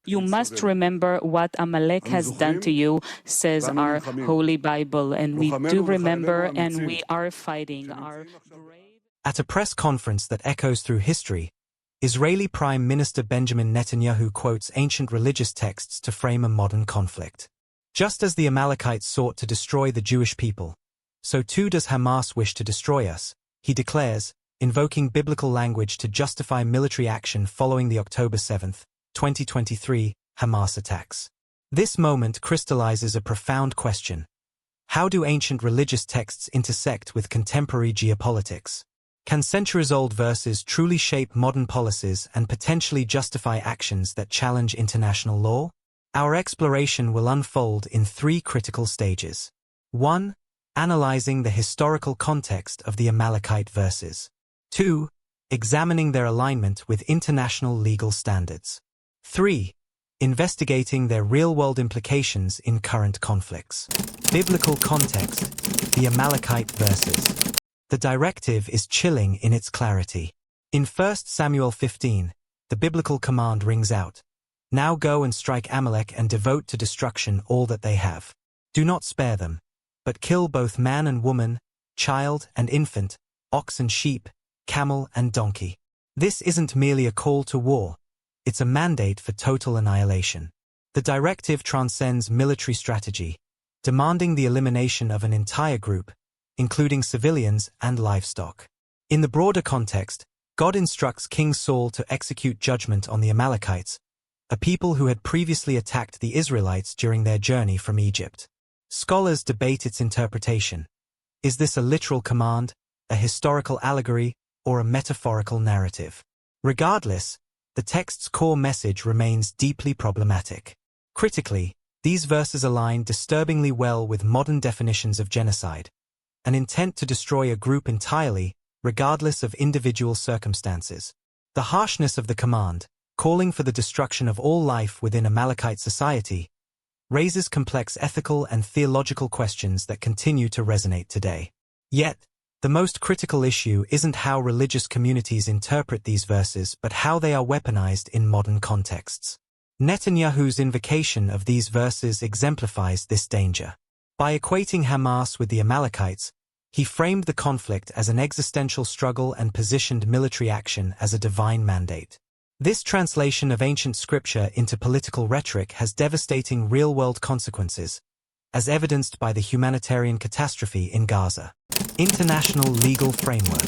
You must remember what Amalek has done to you, says our Holy Bible, and we do remember and we are fighting. At a press conference that echoes through history, Israeli Prime Minister Benjamin Netanyahu quotes ancient religious texts to frame a modern conflict. Just as the Amalekites sought to destroy the Jewish people, so too does Hamas wish to destroy us, he declares, invoking biblical language to justify military action following the October 7, 2023, Hamas attacks. This moment crystallizes a profound question. How do ancient religious texts intersect with contemporary geopolitics? Can centuries-old verses truly shape modern policies and potentially justify actions that challenge international law? Our exploration will unfold in three critical stages. 1. Analyzing the historical context of the Amalekite verses. 2. Examining their alignment with international legal standards. 3. Investigating their real-world implications in current conflicts. Biblical context, the Amalekite verses. The directive is chilling in its clarity. In 1 Samuel 15, the biblical command rings out, "Now go and strike Amalek and devote to destruction all that they have. Do not spare them, but kill both man and woman, child and infant, ox and sheep, camel and donkey." This isn't merely a call to war, it's a mandate for total annihilation. The directive transcends military strategy, demanding the elimination of an entire group, including civilians and livestock. In the broader context, God instructs King Saul to execute judgment on the Amalekites, a people who had previously attacked the Israelites during their journey from Egypt. Scholars debate its interpretation. Is this a literal command, a historical allegory, or a metaphorical narrative? Regardless, the text's core message remains deeply problematic. Critically, these verses align disturbingly well with modern definitions of genocide, an intent to destroy a group entirely, regardless of individual circumstances. The harshness of the command, calling for the destruction of all life within Amalekite society, raises complex ethical and theological questions that continue to resonate today. Yet, the most critical issue isn't how religious communities interpret these verses but how they are weaponized in modern contexts. Netanyahu's invocation of these verses exemplifies this danger. By equating Hamas with the Amalekites, he framed the conflict as an existential struggle and positioned military action as a divine mandate. This translation of ancient scripture into political rhetoric has devastating real-world consequences, as evidenced by the humanitarian catastrophe in Gaza. International legal framework.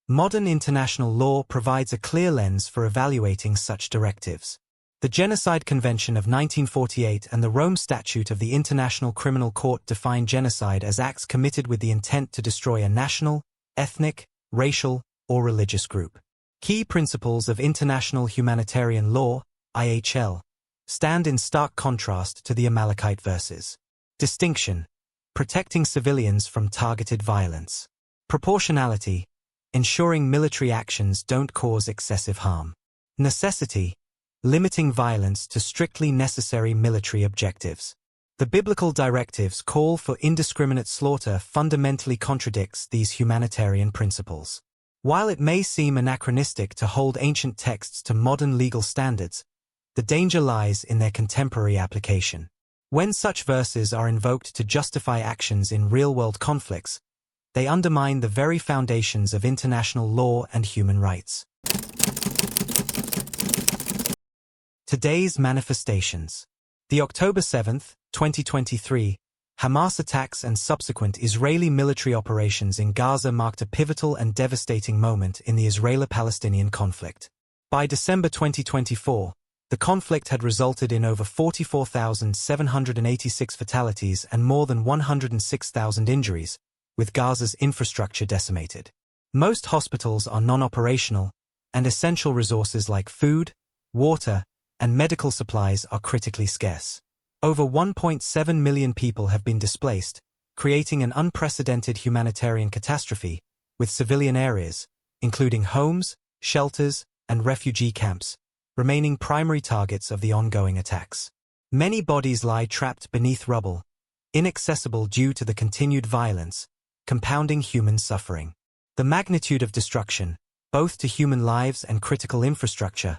Modern international law provides a clear lens for evaluating such directives. The Genocide Convention of 1948 and the Rome Statute of the International Criminal Court define genocide as acts committed with the intent to destroy a national, ethnic, racial, or religious group. Key principles of international humanitarian law, IHL, stand in stark contrast to the Amalekite verses. Distinction: protecting civilians from targeted violence. Proportionality: ensuring military actions don't cause excessive harm. Necessity: limiting violence to strictly necessary military objectives. The biblical directives call for indiscriminate slaughter fundamentally contradicts these humanitarian principles. While it may seem anachronistic to hold ancient texts to modern legal standards, the danger lies in their contemporary application. When such verses are invoked to justify actions in real-world conflicts, they undermine the very foundations of international law and human rights. Today's manifestations. The October 7, 2023, Hamas attacks and subsequent Israeli military operations in Gaza marked a pivotal and devastating moment in the Israeli-Palestinian conflict. By December 2024, the conflict had resulted in over 44,786 fatalities and more than 106,000 injuries, with Gaza's infrastructure decimated. Most hospitals are non-operational, and essential resources like food, water, and medical supplies are critically scarce. Over 1.7 million people have been displaced, creating an unprecedented humanitarian catastrophe, with civilian areas, including homes, shelters, and refugee camps, remaining primary targets of the ongoing attacks. Many bodies lie trapped beneath rubble, inaccessible due to the continued violence, compounding human suffering. The magnitude of destruction, both to human lives and critical infrastructure,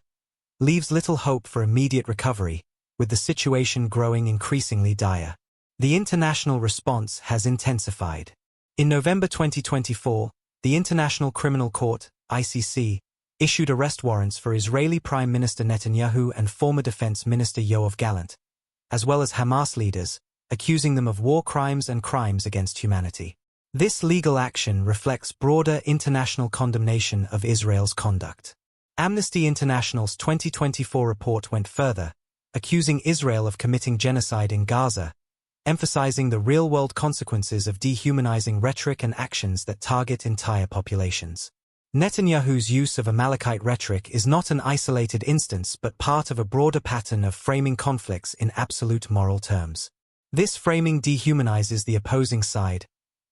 leaves little hope for immediate recovery, with the situation growing increasingly dire. The international response has intensified. In November 2024, the International Criminal Court, ICC, issued arrest warrants for Israeli Prime Minister Netanyahu and former Defense Minister Yoav Gallant, as well as Hamas leaders, accusing them of war crimes and crimes against humanity. This legal action reflects broader international condemnation of Israel's conduct. Amnesty International's 2024 report went further, accusing Israel of committing genocide in Gaza, emphasizing the real-world consequences of dehumanizing rhetoric and actions that target entire populations. Netanyahu's use of Amalekite rhetoric is not an isolated instance but part of a broader pattern of framing conflicts in absolute moral terms. This framing dehumanizes the opposing side,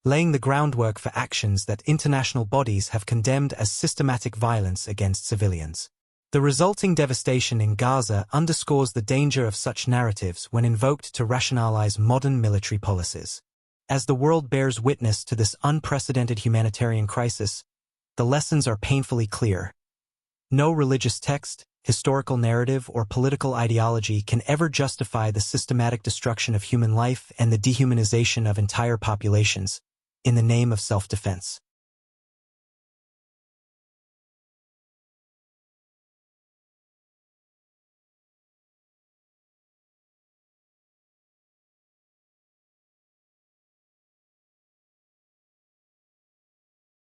laying the groundwork for actions that international bodies have condemned as systematic violence against civilians. The resulting devastation in Gaza underscores the danger of such narratives when invoked to rationalize modern military policies. As the world bears witness to this unprecedented humanitarian crisis, the lessons are painfully clear. No religious text, historical narrative, or political ideology can ever justify the systematic destruction of human life and the dehumanization of entire populations in the name of self-defense.